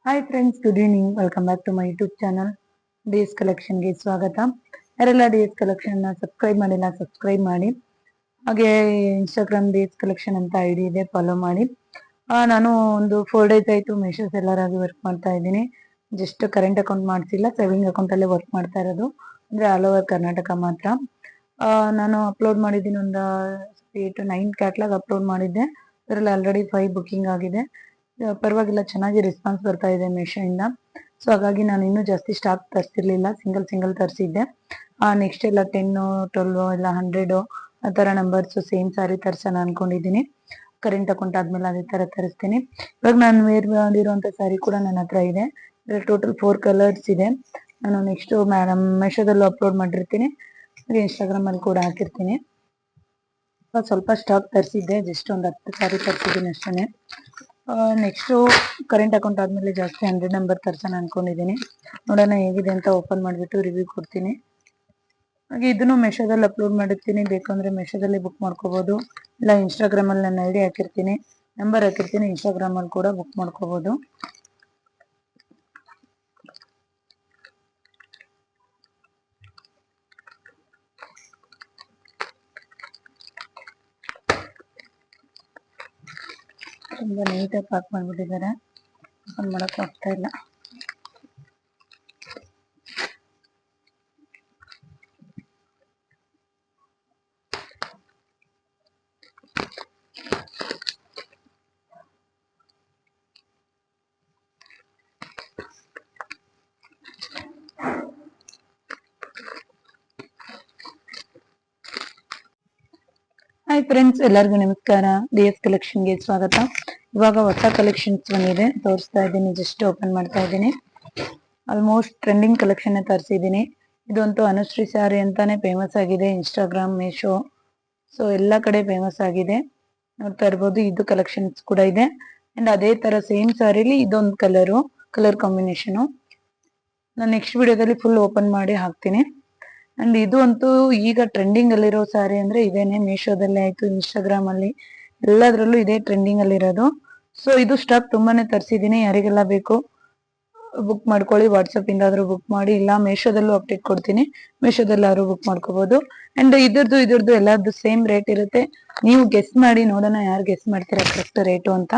Hi friends, good evening. Welcome back to my YouTube channel DS ಕಲೆಕ್ಷನ್ಗೆ ಸ್ವಾಗತ. ಯಾರೆಲ್ಲ DS collection subscribe ಮಾಡಿಲ್ಲ subscribe ಮಾಡಿ. ಹಾಗೆ ಇನ್ಸ್ಟಾಗ್ರಾಮ್ ಡಿಎಸ್ ಕಲೆಕ್ಷನ್ ಅಂತ ಐಡಿ ಇದೆ, ಫಾಲೋ ಮಾಡಿ. ನಾನು ಒಂದು 4 ಡೇಸ್ ಆಯಿತು ಮೆಶೋ ಸೆಲ್ಲರ್ ಆಗಿ ವರ್ಕ್ ಮಾಡ್ತಾ ಇದ್ದೀನಿ. ಜಸ್ಟ್ ಕರೆಂಟ್ ಅಕೌಂಟ್ ಮಾಡ್ತಿಲ್ಲ, ಸೇವಿಂಗ್ ಅಕೌಂಟಲ್ಲೇ ವರ್ಕ್ ಮಾಡ್ತಾ ಇರೋದು. ಅಂದರೆ ಆಲ್ ಓವರ್ ಕರ್ನಾಟಕ ಮಾತ್ರ. ನಾನು ಅಪ್ಲೋಡ್ ಮಾಡಿದ್ದೀನಿ, ಒಂದು 8 to 9 ಕ್ಯಾಟ್ಲಾಗ್ ಅಪ್ಲೋಡ್ ಮಾಡಿದ್ದೆ. ಅದರಲ್ಲಿ ಆಲ್ರೆಡಿ 5 ಬುಕ್ಕಿಂಗ್ ಆಗಿದೆ. ಪರವಾಗಿಲ್ಲ, ಚೆನ್ನಾಗಿ ರೆಸ್ಪಾನ್ಸ್ ಬರ್ತಾ ಇದೆ ಮೆಶೋ ಇಂದ. ಸೊ ಹಾಗಾಗಿ ನಾನು ಇನ್ನೂ ಜಾಸ್ತಿ ಸ್ಟಾಕ್ ತರಿಸಿರ್ಲಿಲ್ಲ, ಸಿಂಗಲ್ ತರಿಸಿದ್ದೆ. ನೆಕ್ಸ್ಟ್ ಎಲ್ಲ 10, 12 ಇಲ್ಲ 100 ಆ ಥರ ನಂಬರ್ಸ್ ಸೇಮ್ ಸಾರಿ ತರ್ಸೋಣ ಅನ್ಕೊಂಡಿದ್ದೀನಿ. ಕರೆಂಟ್ ಅಕೌಂಟ್ ಆದ್ಮೇಲೆ ಅದೇ ಥರ ತರಿಸ್ತೀನಿ. ಇವಾಗ ನಾನು ವೇರ್ ಮಾಡಿರುವಂಥ ಸ್ಯಾರಿ ಕೂಡ ನನ್ನ ಹತ್ರ ಇದೆ. ಟೋಟಲ್ 4 ಕಲರ್ಸ್ ಇದೆ. ನಾನು ನೆಕ್ಸ್ಟ್ ಮೆಶೋದಲ್ಲೂ ಅಪ್ಲೋಡ್ ಮಾಡಿರ್ತೀನಿ, ಹಾಗೆ ಇನ್ಸ್ಟಾಗ್ರಾಮಲ್ಲಿ ಕೂಡ ಹಾಕಿರ್ತೀನಿ. ಸ್ವಲ್ಪ ಸ್ಟಾಕ್ ತರಿಸಿದ್ದೆ, ಜಸ್ಟ್ ಒಂದು 10 ಸಾರಿ ತರಿಸಿದ್ದೀನಿ ಅಷ್ಟೇ. ನೆಕ್ಸ್ಟು ಕರೆಂಟ್ ಅಕೌಂಟ್ ಆದಮೇಲೆ ಜಾಸ್ತಿ 100 ನಂಬರ್ ತರ್ಸೋಣ ಅನ್ಕೊಂಡಿದ್ದೀನಿ. ನೋಡೋಣ ಹೇಗಿದೆ ಅಂತ ಓಪನ್ ಮಾಡಿಬಿಟ್ಟು ರಿವ್ಯೂ ಕೊಡ್ತೀನಿ. ಹಾಗೆ ಇದನ್ನು ಮೆಶೋದಲ್ಲಿ ಅಪ್ಲೋಡ್ ಮಾಡಿರ್ತೀನಿ, ಬೇಕಂದರೆ ಮೆಶೋದಲ್ಲಿ ಬುಕ್ ಮಾಡ್ಕೋಬೋದು. ಇಲ್ಲ ಇನ್ಸ್ಟಾಗ್ರಾಮಲ್ಲಿ ನನ್ನ ಐಡಿ ಹಾಕಿರ್ತೀನಿ, ನಂಬರ್ ಹಾಕಿರ್ತೀನಿ, ಇನ್ಸ್ಟಾಗ್ರಾಮಲ್ಲಿ ಕೂಡ ಬುಕ್ ಮಾಡ್ಕೋಬೋದು. ತುಂಬ ನೀಟಾಗಿ ಪ್ಯಾಕ್ ಮಾಡಿಬಿಟ್ಟಿದ್ದಾರೆ, ಓಪನ್ ಮಾಡೋಕ್ಕೆ ಆಗ್ತಾ ಇಲ್ಲ. ಹಾಯ್ ಫ್ರೆಂಡ್ಸ್, ಎಲ್ಲರಿಗೂ ನಮಸ್ಕಾರ. ಡಿಎಸ್ ಕಲೆಕ್ಷನ್ಗೆ ಸ್ವಾಗತ. ಇವಾಗ ಹೊಸ ಕಲೆಕ್ಷನ್ಸ್ ಬಂದಿದೆ, ತೋರಿಸ್ತಾ ಇದ್ದೀನಿ. ಜಸ್ಟ್ ಓಪನ್ ಮಾಡ್ತಾ ಇದ್ದೀನಿ. ಆಲ್ಮೋಸ್ಟ್ ಟ್ರೆಂಡಿಂಗ್ ಕಲೆಕ್ಷನ್ ತರಿಸಿದ್ದೀನಿ. ಇದಂತೂ ಅನುಶ್ರೀ ಸ್ಯಾರಿ ಅಂತಾನೆ ಫೇಮಸ್ ಆಗಿದೆ, ಇನ್ಸ್ಟಾಗ್ರಾಮ್, ಮೆಶೋ, ಸೊ ಎಲ್ಲ ಕಡೆ ಫೇಮಸ್ ಆಗಿದೆ. ನೋಡ್ತಾ ಇರ್ಬೋದು, ಇದು ಕಲೆಕ್ಷನ್ಸ್ ಕೂಡ ಇದೆ. ಅಂಡ್ ಅದೇ ತರ ಸೇಮ್ ಸ್ಯಾರಿಲಿ ಇದೊಂದು ಕಲರ್ ಕಾಂಬಿನೇಷನು ನಾನು ನೆಕ್ಸ್ಟ್ ವಿಡಿಯೋದಲ್ಲಿ ಫುಲ್ ಓಪನ್ ಮಾಡಿ ಹಾಕ್ತೀನಿ. ಅಂಡ್ ಇದು ಅಂತೂ ಈಗ ಟ್ರೆಂಡಿಂಗ್ ಅಲ್ಲಿರೋ ಸ್ಯಾರಿ ಅಂದ್ರೆ ಇದೇನೆ. ಮೀಶೋದಲ್ಲಿ ಆಯ್ತು, ಇನ್ಸ್ಟಾಗ್ರಾಮ್ ಅಲ್ಲಿ, ಎಲ್ಲದರಲ್ಲೂ ಇದೇ ಟ್ರೆಂಡಿಂಗ್ ಅಲ್ಲಿರೋದು. ಸೊ ಇದು ಸ್ಟಾಕ್ ತುಂಬಾನೇ ತರಿಸಿದ್ದೀನಿ. ಯಾರಿಗೆಲ್ಲ ಬೇಕು ಬುಕ್ ಮಾಡ್ಕೊಳ್ಳಿ, ವಾಟ್ಸಪ್ ಇಂದಾದ್ರೂ ಬುಕ್ ಮಾಡಿ, ಇಲ್ಲ ಮೀಶೋದಲ್ಲೂ ಅಪ್ಡೇಟ್ ಕೊಡ್ತೀನಿ, ಮೀಶೋದಲ್ಲಾದ್ರೂ ಬುಕ್ ಮಾಡ್ಕೋಬಹುದು. ಅಂಡ್ ಇದ್ರದ್ದು ಎಲ್ಲಾರ್ದು ಸೇಮ್ ರೇಟ್ ಇರುತ್ತೆ. ನೀವು ಗೆಸ್ ಮಾಡಿ ನೋಡೋಣ, ಯಾರು ಗೆಸ್ ಮಾಡ್ತೀರಾ ಕರೆಕ್ಟ್ ರೇಟು ಅಂತ.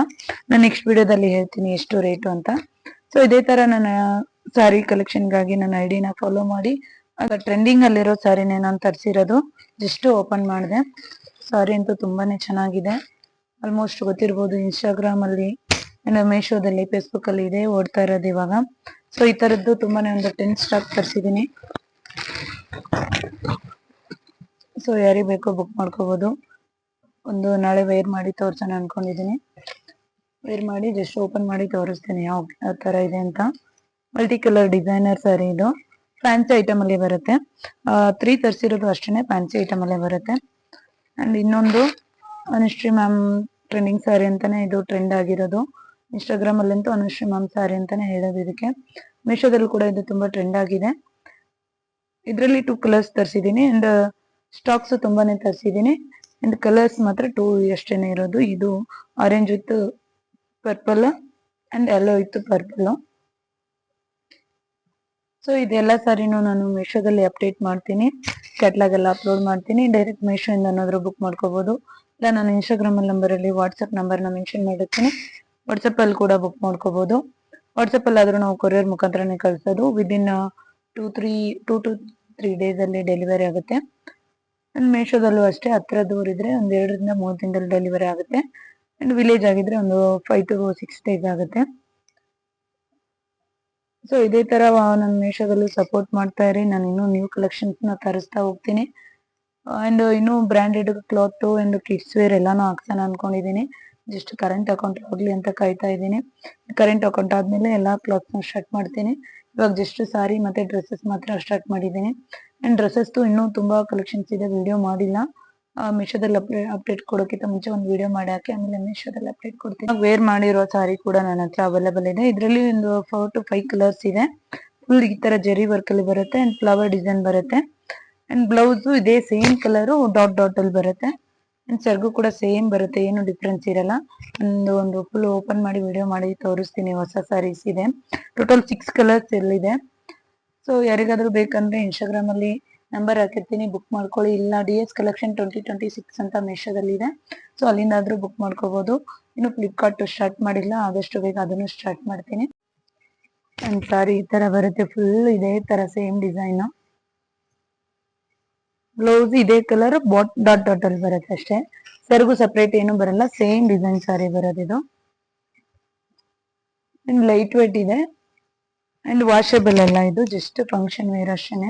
ನಾನು ನೆಕ್ಸ್ಟ್ ವಿಡಿಯೋದಲ್ಲಿ ಹೇಳ್ತೀನಿ ಎಷ್ಟು ರೇಟು ಅಂತ. ಸೊ ಇದೇ ತರ ನನ್ನ ಸ್ಯಾರಿ ಕಲೆಕ್ಷನ್ಗಾಗಿ ನನ್ನ ಐಡಿನ ಫಾಲೋ ಮಾಡಿ. ಆಗ ಟ್ರೆಂಡಿಂಗ್ ಅಲ್ಲಿರೋ ಸ್ಯಾರಿನೇ ನಾನು ತರಿಸಿರೋದು. ಜಸ್ಟ್ ಓಪನ್ ಮಾಡಿದೆ. ಸ್ಯಾರಿ ಅಂತೂ ತುಂಬಾನೇ ಚೆನ್ನಾಗಿದೆ. ಆಲ್ಮೋಸ್ಟ್ ಗೊತ್ತಿರ್ಬೋದು, ಇನ್ಸ್ಟಾಗ್ರಾಮ್ ಅಲ್ಲಿ, ಮೀಶೋದಲ್ಲಿ, ಫೇಸ್ಬುಕ್ ಅಲ್ಲಿ ಇದೆ ಓಡ್ತಾ ಇರೋದು ಇವಾಗ. ಸೊ ಈ ತರದ್ದು ತುಂಬಾನೇ ಒಂದು 10 ಸ್ಟಾಕ್ ತರಿಸಿದ್ದೀನಿ. ಸೊ ಯಾರಿಗೆ ಬೇಕೋ ಬುಕ್ ಮಾಡ್ಕೋಬಹುದು. ಒಂದು ನಾಳೆ ವೇರ್ ಮಾಡಿ ತೋರ್ಸೋಣ ಅನ್ಕೊಂಡಿದ್ದೀನಿ. ವೇರ್ ಮಾಡಿ ಜಸ್ಟ್ ಓಪನ್ ಮಾಡಿ ತೋರಿಸ್ತೀನಿ ಯಾವ ತರ ಇದೆ ಅಂತ. ಮಲ್ಟಿ ಕಲರ್ ಡಿಸೈನರ್ ಸ್ಯಾರಿ ಇದು. ಫ್ಯಾನ್ಸಿ ಐಟಮ್ ಅಲ್ಲಿ ಬರುತ್ತೆ. 3 ತರಿಸಿರೋದು ಅಷ್ಟೇ, ಫ್ಯಾನ್ಸಿ ಐಟಮ್ ಅಲ್ಲೇ ಬರುತ್ತೆ. ಅಂಡ್ ಇನ್ನೊಂದು ಅನುಶ್ರೀ ಮ್ಯಾಮ್ ಟ್ರೆಂಡಿಂಗ್ ಸ್ಯಾರಿ ಅಂತಾನೆ ಇದು ಟ್ರೆಂಡ್ ಆಗಿರೋದು. ಇನ್ಸ್ಟಾಗ್ರಾಮ್ ಅಲ್ಲಂತೂ ಅನುಶ್ರೀ ಮ್ಯಾಮ್ ಸ್ಯಾರಿ ಅಂತಾನೆ ಹೇಳೋದು ಇದಕ್ಕೆ. ಮೀಶೋದಲ್ಲಿ ಕೂಡ ಇದು ತುಂಬಾ ಟ್ರೆಂಡ್ ಆಗಿದೆ. ಇದರಲ್ಲಿ 2 ಕಲರ್ಸ್ ತರಿಸಿದ್ದೀನಿ. ಅಂಡ್ ಸ್ಟಾಕ್ಸ್ ತುಂಬಾನೇ ತರಿಸಿದ್ದೀನಿ. ಅಂಡ್ ಕಲರ್ಸ್ ಮಾತ್ರ 2 ಅಷ್ಟೇನೆ ಇರೋದು. ಇದು orange with purple and yellow with purple. So ಇದೆಲ್ಲ ಸಾರಿನೂ ನಾನು ಮೀಶೋದಲ್ಲಿ ಅಪ್ಡೇಟ್ ಮಾಡ್ತೀನಿ, ಕ್ಯಾಟ್ಲಾಗ್ ಎಲ್ಲ ಅಪ್ಲೋಡ್ ಮಾಡ್ತೀನಿ. ಡೈರೆಕ್ಟ್ ಮೀಶೋ ಇಂದ ಏನಾದರೂ ಬುಕ್ ಮಾಡ್ಕೋಬಹುದು. ಇಲ್ಲ ನಾನು ಇನ್ಸ್ಟಾಗ್ರಾಮ್ ನಂಬರಲ್ಲಿ ವಾಟ್ಸಪ್ ನಂಬರ್ನ ಮೆನ್ಷನ್ ಮಾಡಿರ್ತೀನಿ, ವಾಟ್ಸಪ್ ಅಲ್ಲಿ ಕೂಡ ಬುಕ್ ಮಾಡ್ಕೋಬಹುದು. ವಾಟ್ಸಪ್ ಅಲ್ಲಿ ಆದ್ರೂ ನಾವು ಕೊರಿಯರ್ ಮುಖಾಂತರನೇ ಕಳಿಸೋದು. ವಿದಿನ್ 2 to 3 ಡೇಸ್ ಅಲ್ಲಿ ಡೆಲಿವರಿ ಆಗುತ್ತೆ. ಅಂಡ್ ಮೀಶೋದಲ್ಲೂ ಅಷ್ಟೇ, ಹತ್ರ ದೂರ ಇದ್ರೆ ಒಂದು 2 ರಿಂದ 3 ದಿನದಲ್ಲಿ ಡೆಲಿವರಿ ಆಗುತ್ತೆ. ಅಂಡ್ ವಿಲೇಜ್ ಆಗಿದ್ರೆ ಒಂದು 5 to 6 ಡೇಸ್ ಆಗುತ್ತೆ. ಸೊ ಇದೇ ತರ ನನ್ನ ಮೀಶೋದಲ್ಲೂ ಸಪೋರ್ಟ್ ಮಾಡ್ತಾ ಇರಿ. ನಾನು ಇನ್ನೂ ನ್ಯೂ ಕಲೆಕ್ಷನ್ಸ್ ನ ತರಿಸ್ತಾ ಹೋಗ್ತೀನಿ. ಅಂಡ್ ಇನ್ನೂ branded cloth and kids wear ಎಲ್ಲಾನು ಹಾಕ್ಸೋಣ ಅನ್ಕೊಂಡಿದ್ದೀನಿ. ಜಸ್ಟ್ ಕರೆಂಟ್ ಅಕೌಂಟ್ ಹೋಗ್ಲಿ ಅಂತ ಕಾಯ್ತಾ ಇದ್ದೀನಿ. ಕರೆಂಟ್ ಅಕೌಂಟ್ ಆದ್ಮೇಲೆ ಎಲ್ಲಾ ಕ್ಲಾತ್ ನ ಸ್ಟಾರ್ಟ್ ಮಾಡ್ತೀನಿ. ಇವಾಗ ಜಸ್ಟ್ ಸಾರಿ ಮತ್ತೆ ಡ್ರೆಸ್ಸಸ್ ಮಾತ್ರ ಸ್ಟಾರ್ಟ್ ಮಾಡಿದ್ದೀನಿ. ಅಂಡ್ ಡ್ರೆಸ್ಸಸ್ ಇನ್ನೂ ತುಂಬಾ ಕಲೆಕ್ಷನ್ಸ್ ಇದೆ, ವಿಡಿಯೋ ಮಾಡಿಲ್ಲ. ಮೀಶೋದಲ್ಲಿ ಅಪ್ಡೇಟ್ ಕೊಡೋಕ್ಕಿಂತ ಮುಂಚೆ ಒಂದು ವಿಡಿಯೋ ಮಾಡಿ ಹಾಕಿ, ಆಮೇಲೆ ಮೀಶೋದಲ್ಲಿ ಅಪ್ಡೇಟ್ ಕೊಡ್ತೀನಿ. ವೇರ್ ಮಾಡಿರೋ ಸಾರಿ ಕೂಡ ನನ್ನ ಹತ್ರ ಅವೈಲೇಬಲ್ ಇದೆ. ಇದರಲ್ಲಿ ಒಂದು 4 to 5 ಕಲರ್ಸ್ ಇದೆ. ಫುಲ್ ಈ ತರ ಜೆರಿ ವರ್ಕ್ ಅಲ್ಲಿ ಬರುತ್ತೆ ಅಂಡ್ ಫ್ಲವರ್ ಡಿಸೈನ್ ಬರುತ್ತೆ. ಅಂಡ್ ಬ್ಲೌಸ್ ಇದೇ ಸೇಮ್ ಕಲರ್ ಡಾಟ್ ಅಲ್ಲಿ ಬರುತ್ತೆ. ಸೆರಗು ಕೂಡ ಸೇಮ್ ಬರುತ್ತೆ, ಏನು ಡಿಫ್ರೆನ್ಸ್ ಇರಲ್ಲ. ಒಂದು ಫುಲ್ ಓಪನ್ ಮಾಡಿ ವಿಡಿಯೋ ಮಾಡಿ ತೋರಿಸ್ತೀನಿ. ಹೊಸ ಸಾರೀಸ್ ಇದೆ, ಟೋಟಲ್ 6 ಕಲರ್ಸ್ ಎಲ್ಲಿದೆ. ಸೊ ಯಾರಿಗಾದ್ರೂ ಬೇಕಂದ್ರೆ ಇನ್ಸ್ಟಾಗ್ರಾಮ್ ಅಲ್ಲಿ ನಂಬರ್ ಹಾಕಿರ್ತೀನಿ, ಬುಕ್ ಮಾಡ್ಕೊಳ್ಳಿ. ಇಲ್ಲ DS ಕಲೆಕ್ಷನ್ 2026 ಅಂತ ಮೆಶೋದಲ್ಲಿ ಇದೆ, ಸೊ ಅಲ್ಲಿಂದಾದ್ರೂ ಬುಕ್ ಮಾಡ್ಕೋಬಹುದು. ಇನ್ನು ಫ್ಲಿಪ್ಕಾರ್ಟ್ ಸ್ಟಾರ್ಟ್ ಮಾಡಿಲ್ಲ, ಆದಷ್ಟು ಬೇಗ ಅದನ್ನು ಸ್ಟಾರ್ಟ್ ಮಾಡ್ತೀನಿ. ಅಂಡ್ ಸಾರಿ ಈ ತರ ಬರುತ್ತೆ, ಫುಲ್ ಇದೇ ತರ ಸೇಮ್ ಡಿಸೈನ್. ಬ್ಲೌಸ್ ಇದೇ ಕಲರ್ ಡಾಟ್ ಡಾಟ್ ಅಲ್ಲಿ ಬರುತ್ತೆ ಅಷ್ಟೇ, ಸೆರಗು ಸಪರೇಟ್ ಏನು ಬರಲ್ಲ, ಸೇಮ್ ಡಿಸೈನ್ ಸಾರಿ ಬರೋದು ಇದು. ಲೈಟ್ ವೇಟ್ ಇದೆ ಅಂಡ್ ವಾಷಬಲ್ ಅಲ್ಲ, ಇದು ಜಸ್ಟ್ ಫಂಕ್ಷನ್ ವೇರ್ ಅಷ್ಟೇನೆ.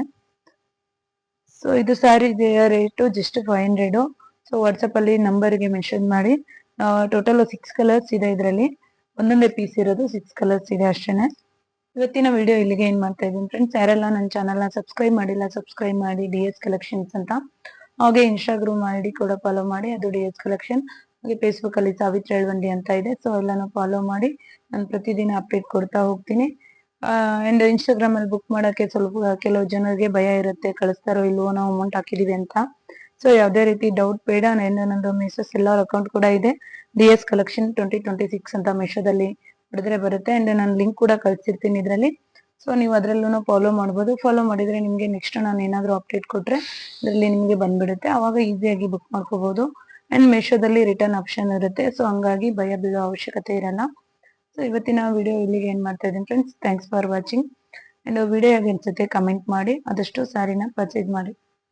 ಸೊ ಇದು sari rate just 500. So WhatsApp ಅಲ್ಲಿ ನಂಬರ್ಗೆ ಮೆನ್ಷನ್ ಮಾಡಿ. ಟೋಟಲ್ 6 ಕಲರ್ಸ್ ಇದೆ ಇದರಲ್ಲಿ, ಒಂದೊಂದೇ ಪೀಸ್ ಇರೋದು 6 ಕಲರ್ಸ್ ಇದೆ ಅಷ್ಟೇನೆ. ಇವತ್ತಿನ ವಿಡಿಯೋ ಇಲ್ಲಿಗೆ ಏನ್ ಮಾಡ್ತಾ ಇದ್ದೀನಿ ಫ್ರೆಂಡ್ಸ್. ಯಾರೆಲ್ಲ ನನ್ನ ಚಾನಲ್ ನ ಸಬ್ಸ್ಕ್ರೈಬ್ ಮಾಡಿಲ್ಲ, ಸಬ್ಸ್ಕ್ರೈಬ್ ಮಾಡಿ DS ಕಲೆಕ್ಷನ್ಸ್ ಅಂತ. ಹಾಗೆ ಇನ್ಸ್ಟಾಗ್ರಾಮ್ ID ಕೂಡ ಫಾಲೋ ಮಾಡಿ, ಅದು DS ಕಲೆಕ್ಷನ್. ಹಾಗೆ ಫೇಸ್ಬುಕ್ ಅಲ್ಲಿ ಸಾವಿತ್ರಿ ಎಳ್ವಂಡಿ ಅಂತ ಇದೆ, ಸೊ ಎಲ್ಲಾನು ಫಾಲೋ ಮಾಡಿ. ನಾನು ಪ್ರತಿದಿನ ಅಪ್ಡೇಟ್ ಕೊಡ್ತಾ ಹೋಗ್ತೀನಿ. ಅಂಡ್ ಇನ್ಸ್ಟಾಗ್ರಾಮ್ ಅಲ್ಲಿ ಬುಕ್ ಮಾಡಕ್ಕೆ ಸ್ವಲ್ಪ ಕೆಲವು ಜನರಿಗೆ ಭಯ ಇರುತ್ತೆ, ಕಳಿಸ್ತಾರೋ ಇಲ್ವೋ, ನಾವು ಅಮೌಂಟ್ ಹಾಕಿದೀವಿ ಅಂತ. ಸೊ ಯಾವ್ದೇ ರೀತಿ ಡೌಟ್ ಬೇಡ. ನಂದು ಮೆಸೇಜ್ ಎಲ್ಲರ ಅಕೌಂಟ್ ಕೂಡ ಇದೆ, DS ಕಲೆಕ್ಷನ್ 2026 ಅಂತ ಮೆಶೋದಲ್ಲಿ ಹೊಡೆದ್ರೆ ಬರುತ್ತೆ. ಅಂಡ್ ನಾನು ಲಿಂಕ್ ಕೂಡ ಕಳ್ಸಿರ್ತೀನಿ ಇದರಲ್ಲಿ, ಸೊ ನೀವು ಅದ್ರಲ್ಲೂ ಫಾಲೋ ಮಾಡ್ಬೋದು. ಫಾಲೋ ಮಾಡಿದ್ರೆ ನಿಮ್ಗೆ ನೆಕ್ಸ್ಟ್ ನಾನು ಏನಾದ್ರು ಅಪ್ಡೇಟ್ ಕೊಟ್ರೆ ಅದರಲ್ಲಿ ನಿಮ್ಗೆ ಬಂದ್ಬಿಡುತ್ತೆ, ಅವಾಗ ಈಸಿಯಾಗಿ ಬುಕ್ ಮಾಡ್ಕೋಬಹುದು. ಅಂಡ್ ಮೆಶೋದಲ್ಲಿ ರಿಟರ್ನ್ ಆಪ್ಷನ್ ಇರುತ್ತೆ, ಸೊ ಹಂಗಾಗಿ ಭಯ ಬೀಳೋ ಅವಶ್ಯಕತೆ ಇರಲ್ಲ. ಸೊ ಇವತ್ತಿನ ವಿಡಿಯೋ ಇಲ್ಲಿಗೆ ಏನ್ ಮಾಡ್ತಾ ಇದ್ದೀನಿ friends. Thanks for watching. And video ಹೇಗೆ ಅನ್ಸುತ್ತೆ ಕಮೆಂಟ್ ಮಾಡಿ, ಆದಷ್ಟು ಸಾರಿನ ಪರ್ಚೇಸ್ ಮಾಡಿ.